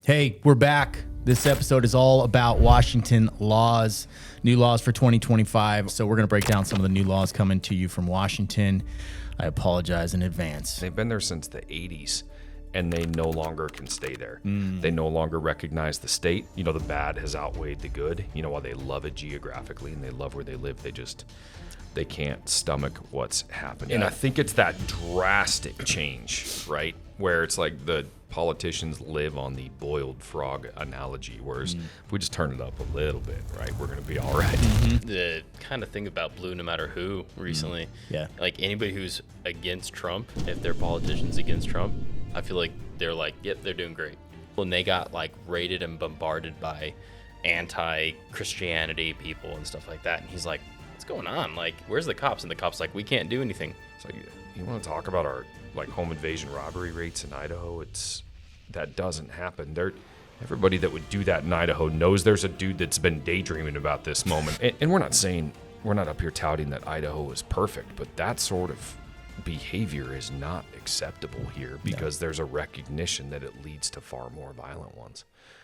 Hey, we're back. This episode is all about Washington laws, new laws for 2025. So we're going to break down some of the new laws coming to you from Washington. I apologize in advance. They've been there since the 80s, and they no longer can stay there. They no longer recognize the state. You know, the bad has outweighed the good. You know, while they love it geographically and they love where they live, they can't stomach what's happening. And I think it's that drastic change, right? Where it's like the politicians live on the boiled frog analogy, whereas if we just turn it up a little bit, right, we're going to be all right. The kind of thing about blue no matter who recently, like anybody who's against Trump, if they're politicians against Trump, I feel like they're like, yep, they're doing great. When they got like raided and bombarded by anti-Christianity people and stuff like that, and he's like, what's going on? Like, where's the cops? And the cops like, we can't do anything. It's like, you want to talk about our like home invasion robbery rates in Idaho? That doesn't happen. Everybody that would do that in Idaho knows there's a dude that's been daydreaming about this moment. And we're not up here touting that Idaho is perfect, but that sort of behavior is not acceptable here because there's a recognition that it leads to far more violent ones.